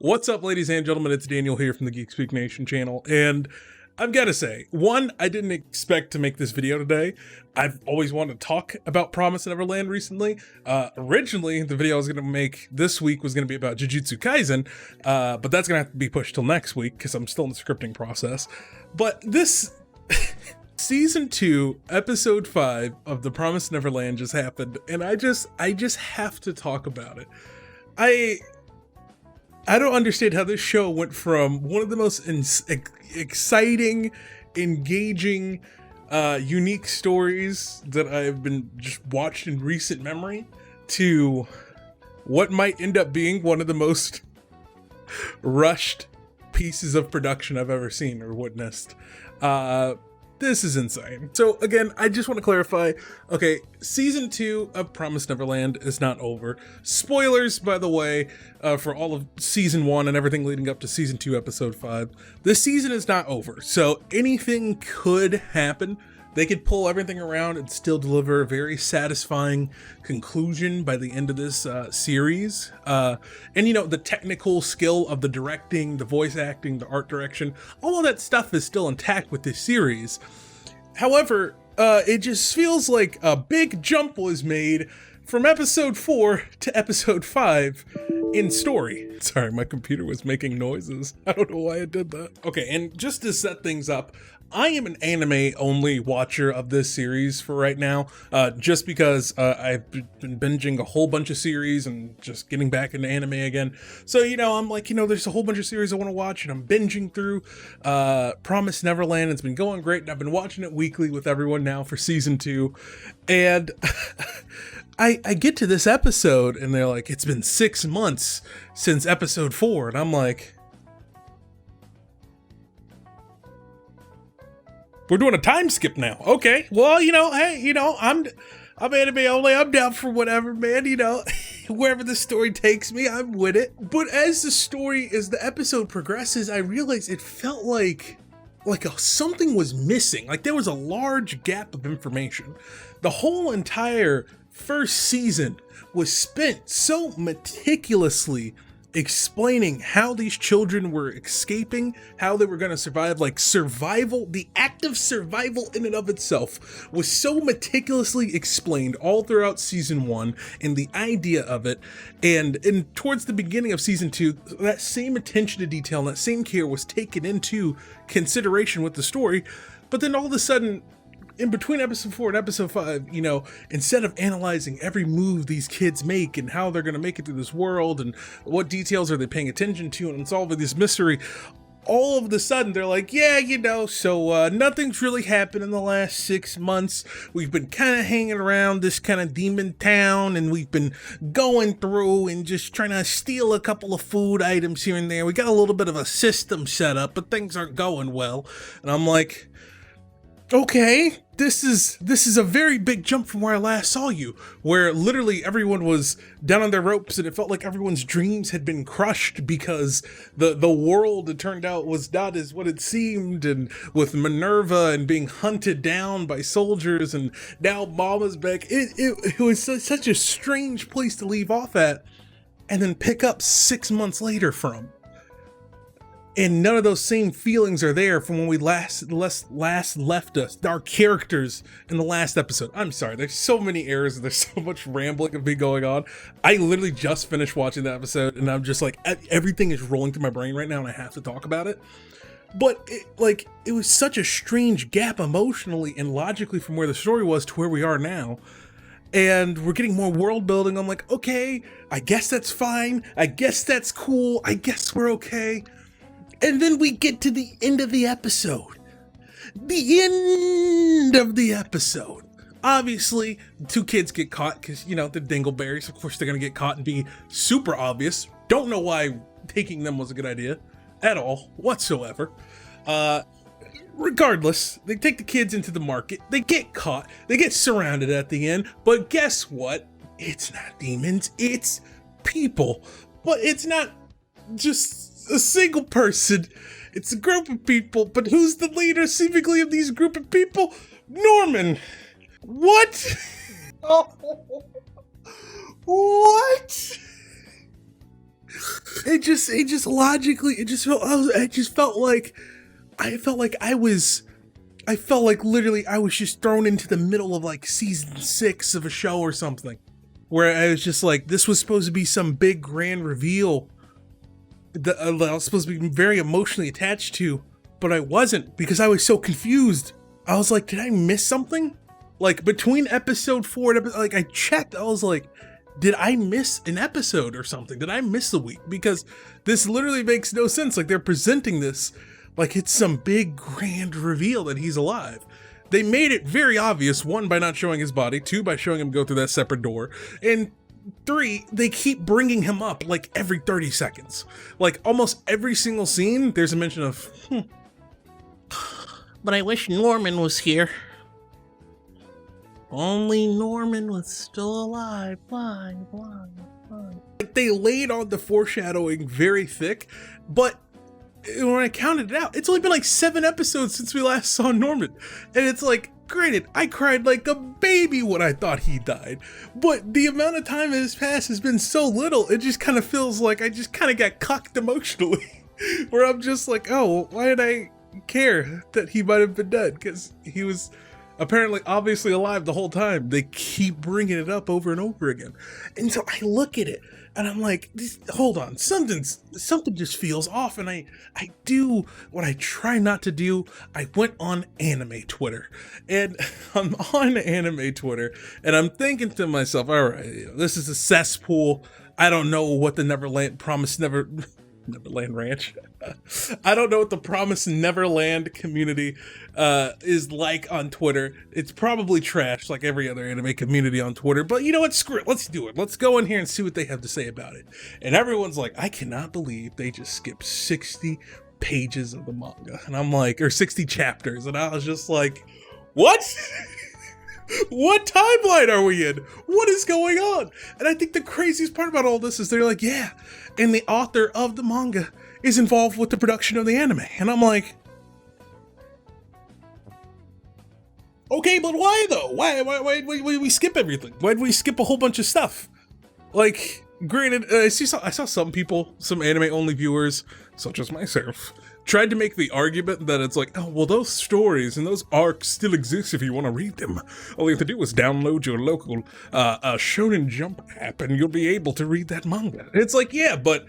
What's up, ladies and gentlemen? It's Daniel here from the Geek Speak Nation channel, and I've got to say, one, I didn't expect to make this video today. I've always wanted to talk about Promise Neverland recently. Originally, the video I was going to make this week was going to be about Jujutsu Kaisen, but that's going to have to be pushed till next week because I'm still in the scripting process. But this Season 2, Episode 5 of The Promised Neverland just happened, and I just have to talk about it. I don't understand how this show went from one of the most exciting, engaging, unique stories that I've been just watched in recent memory to what might end up being one of the most rushed pieces of production I've ever seen or witnessed. This is insane. So again, I just want to clarify, okay, season 2 of Promised Neverland is not over. Spoilers, by the way, for all of season 1 and everything leading up to season 2, episode 5. This season is not over, so anything could happen. They could pull everything around and still deliver a very satisfying conclusion by the end of this series. And you know, the technical skill of the directing, the voice acting, the art direction, all of that stuff is still intact with this series. However, it just feels like a big jump was made from episode 4 to episode 5 in story. Sorry, my computer was making noises. I don't know why it did that. Okay, and just to set things up, I am an anime-only watcher of this series for right now, just because I've been binging a whole bunch of series and just getting back into anime again. So, you know, I'm like, you know, there's a whole bunch of series I want to watch, and I'm binging through Promised Neverland. It's been going great, and I've been watching it weekly with everyone now for season 2. And I get to this episode, and they're like, it's been 6 months since episode 4, and I'm like, we're doing a time skip now. Okay, well, you know, hey, you know, I'm anime only. I'm down for whatever, man. You know, wherever the story takes me, I'm with it. But as the episode progresses, I realized it felt like something was missing. Like there was a large gap of information. The whole entire first season was spent so meticulously explaining how these children were escaping, how they were going to survive. Like survival, the act of survival in and of itself was so meticulously explained all throughout season 1 and the idea of it. And towards the beginning of season 2, that same attention to detail and that same care was taken into consideration with the story. But then all of a sudden, in between episode 4 and episode 5, you know, instead of analyzing every move these kids make and how they're going to make it through this world and what details are they paying attention to and solving this mystery, all of a sudden they're like, yeah, you know, so nothing's really happened in the last 6 months. We've been kind of hanging around this kind of demon town, and we've been going through and just trying to steal a couple of food items here and there. We got a little bit of a system set up, but things aren't going well. And I'm like, okay, this is a very big jump from where I last saw you, where literally everyone was down on their ropes and it felt like everyone's dreams had been crushed because the world, it turned out, was not as what it seemed, and with Minerva and being hunted down by soldiers, and now Mama's back. It was such a strange place to leave off at and then pick up 6 months later from. And none of those same feelings are there from when we last left us, our characters in the last episode. I'm sorry, there's so many errors and there's so much rambling of me going on. I literally just finished watching the episode and I'm just like, everything is rolling through my brain right now and I have to talk about it. But it was such a strange gap emotionally and logically from where the story was to where we are now. And we're getting more world building. I'm like, okay, I guess that's fine. I guess that's cool. I guess we're okay. And then we get to the end of the episode. The end of the episode. Obviously, 2 kids get caught because, you know, they're dingleberries. Of course, they're going to get caught and be super obvious. Don't know why taking them was a good idea at all, whatsoever. Regardless, they take the kids into the market. They get caught. They get surrounded at the end. But guess what? It's not demons. It's people. But it's not just a single person. It's a group of people, but who's the leader seemingly of these group of people? Norman. What? What? It just logically, I felt like literally I was just thrown into the middle of like season 6 of a show or something, where I was just like, this was supposed to be some big grand reveal that I was supposed to be very emotionally attached to, but I wasn't, because I was so confused. I was like, did I miss something? Like between episode 4 and like I checked, I was like, did I miss an episode or something? Did I miss a week? Because this literally makes no sense. Like they're presenting this like it's some big grand reveal that he's alive. They made it very obvious, 1, by not showing his body, 2, by showing him go through that separate door, and 3, they keep bringing him up like every 30 seconds. Like almost every single scene, there's a mention of, but I wish Norman was here. Only Norman was still alive. Why? Like they laid on the foreshadowing very thick, but when I counted it out, it's only been like 7 episodes since we last saw Norman. And it's like, granted, I cried like a baby when I thought he died, but the amount of time that has passed has been so little, it just kind of feels like I just kind of got cucked emotionally. Where I'm just like, oh, well, why did I care that he might have been dead? Because he was apparently obviously alive the whole time. They keep bringing it up over and over again. And so I look at it and I'm like, hold on, something just feels off. And I do what I try not to do. I went on anime Twitter, and I'm on anime Twitter and I'm thinking to myself, all right, this is a cesspool. I don't know what the Neverland Ranch. I don't know what the Promised Neverland community is like on Twitter. It's probably trash like every other anime community on Twitter, but you know what? Screw it. Let's do it. Let's go in here and see what they have to say about it. And everyone's like, I cannot believe they just skipped 60 pages of the manga. And I'm like, or 60 chapters. And I was just like, what? What timeline are we in? What is going on? And I think the craziest part about all this is they're like, yeah, and the author of the manga is involved with the production of the anime. And I'm like, okay, but why though? Why we skip everything? Why did we skip a whole bunch of stuff? Like, granted, I saw some people, some anime only viewers, such as myself, tried to make the argument that it's like, oh, well, those stories and those arcs still exist if you want to read them. All you have to do is download your local Shonen Jump app and you'll be able to read that manga. And it's like, yeah, but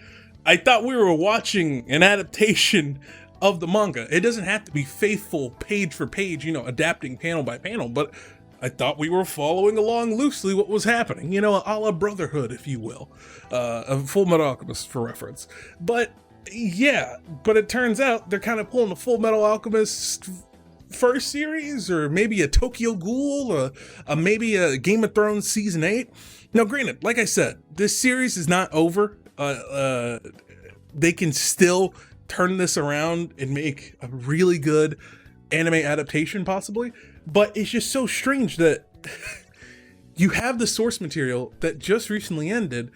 I thought we were watching an adaptation of the manga. It doesn't have to be faithful page for page, adapting panel by panel, but I thought we were following along loosely what was happening, a la Brotherhood, if you will, a Full Metal Alchemist for reference. But yeah, but it turns out they're kind of pulling the Full Metal Alchemist first series, or maybe a Tokyo Ghoul, or maybe a Game of Thrones season 8. Now, granted, like I said, this series is not over. They can still turn this around and make a really good anime adaptation, possibly. But it's just so strange that you have the source material that just recently ended,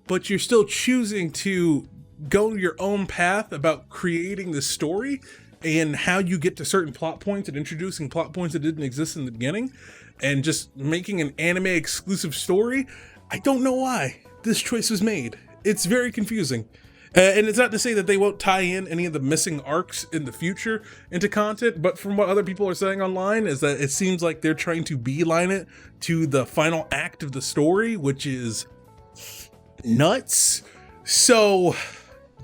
but you're still choosing to go your own path about creating the story and how you get to certain plot points and introducing plot points that didn't exist in the beginning and just making an anime exclusive story. I don't know why this choice was made. It's very confusing. And it's not to say that they won't tie in any of the missing arcs in the future into content, but from what other people are saying online is that it seems like they're trying to beeline it to the final act of the story, which is nuts. So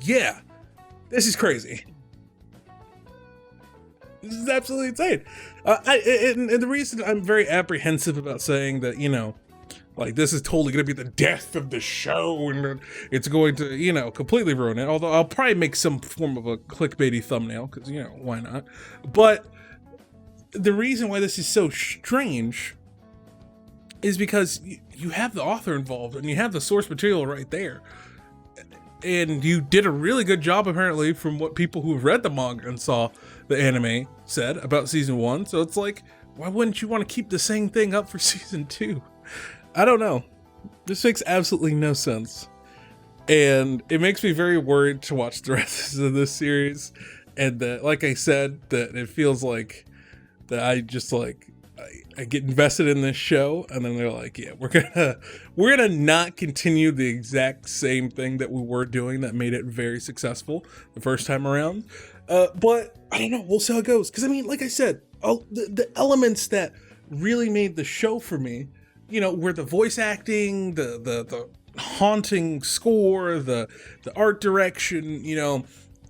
yeah, this is crazy. This is absolutely insane. And the reason I'm very apprehensive about saying that, like this is totally going to be the death of the show and it's going to, completely ruin it. Although I'll probably make some form of a clickbaity thumbnail because, why not? But the reason why this is so strange is because you have the author involved and you have the source material right there. And you did a really good job, apparently, from what people who have read the manga and saw the anime said about season 1. So it's like, why wouldn't you want to keep the same thing up for season 2? I don't know. This makes absolutely no sense. And it makes me very worried to watch the rest of this series. And that, like I said, that it feels like that I just like, I get invested in this show, and then they're like, yeah, we're gonna not continue the exact same thing that we were doing that made it very successful the first time around. But I don't know, we'll see how it goes. Because I mean, like I said, the elements that really made the show for me, you know, were the voice acting, the haunting score, the art direction, you know,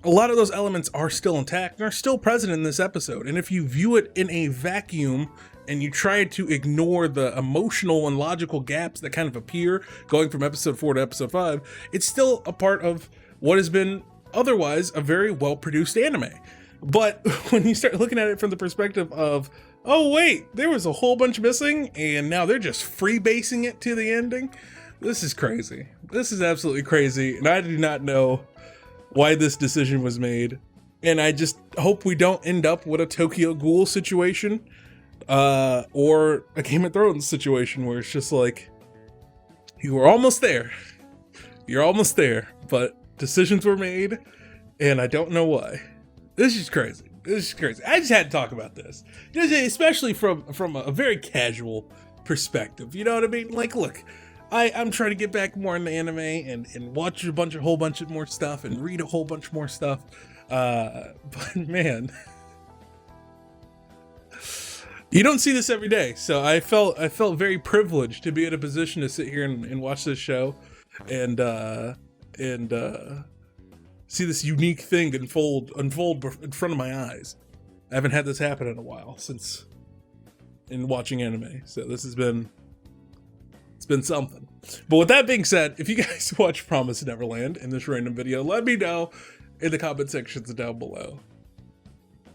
a lot of those elements are still intact and are still present in this episode. And if you view it in a vacuum and you try to ignore the emotional and logical gaps that kind of appear going from episode 4 to episode 5, it's still a part of what has been otherwise a very well-produced anime. But when you start looking at it from the perspective of, oh wait, there was a whole bunch missing and now they're just freebasing it to the ending, this is crazy. This is absolutely crazy, and I do not know why this decision was made. And I just hope we don't end up with a Tokyo Ghoul situation, or a Game of Thrones situation where it's just like, you were almost there. You're almost there, but decisions were made, and I don't know why. This is crazy. This is crazy. I just had to talk about this, especially from a very casual perspective. You know what I mean? Like, look, I'm trying to get back more into anime and watch a whole bunch of more stuff and read a whole bunch more stuff. But man, you don't see this every day. So I felt very privileged to be in a position to sit here and watch this show and see this unique thing unfold in front of my eyes. I haven't had this happen in a while since in watching anime. So this has been, it's been something. But with that being said, if you guys watch Promised Neverland in this random video, let me know in the comment sections down below.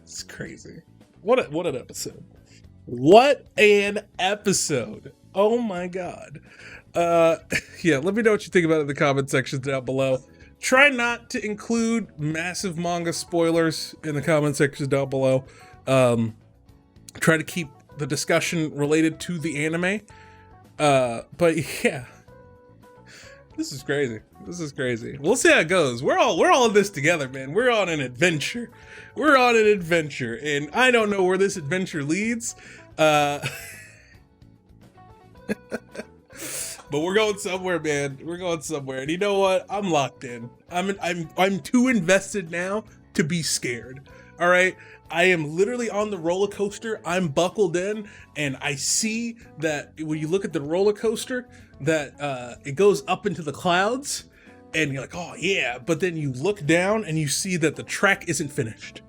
It's crazy. What an episode. What an episode. Oh my god. Yeah, let me know what you think about it in the comment sections down below. Try not to include massive manga spoilers in the comment sections down below. Try to keep the discussion related to the anime. But yeah, this is crazy. This is crazy. We'll see how it goes. We're all in this together, man. We're on an adventure. We're on an adventure, and I don't know where this adventure leads. But we're going somewhere, man. We're going somewhere. And you know what? I'm locked in. I'm too invested now to be scared. All right. I am literally on the roller coaster. I'm buckled in, and I see that when you look at the roller coaster, that it goes up into the clouds, and you're like, oh yeah. But then you look down and you see that the track isn't finished.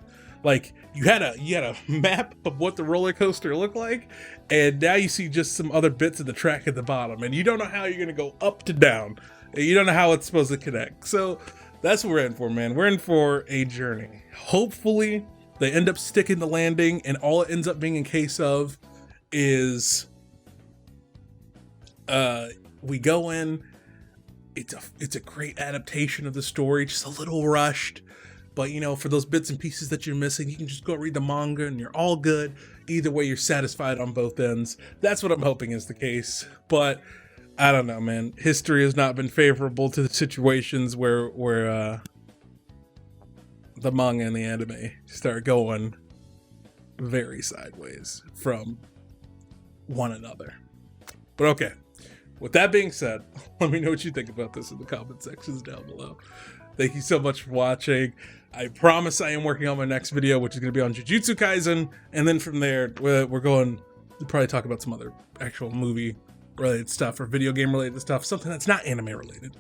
Like you had a map of what the roller coaster looked like, and now you see just some other bits of the track at the bottom, and you don't know how you're gonna go up to down. You don't know how it's supposed to connect. So that's what we're in for, man. We're in for a journey. Hopefully they end up sticking the landing, and all it ends up being in case of is we go in. It's a great adaptation of the story, just a little rushed. But, you know, for those bits and pieces that you're missing, you can just go read the manga and you're all good. Either way, you're satisfied on both ends. That's what I'm hoping is the case. But I don't know, man. History has not been favorable to the situations where the manga and the anime start going very sideways from one another. But okay. With that being said, let me know what you think about this in the comment sections down below. Thank you so much for watching. I promise I am working on my next video, which is going to be on Jujutsu Kaisen. And then from there, we're going to probably talk about some other actual movie related stuff or video game related stuff. Something that's not anime related.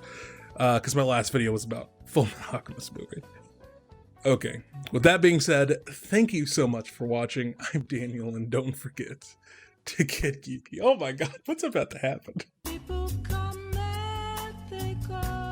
Because my last video was about Fullmetal Alchemist movie. Okay. With that being said, thank you so much for watching. I'm Daniel, and don't forget to get geeky. Oh my god, what's about to happen? People come and they go.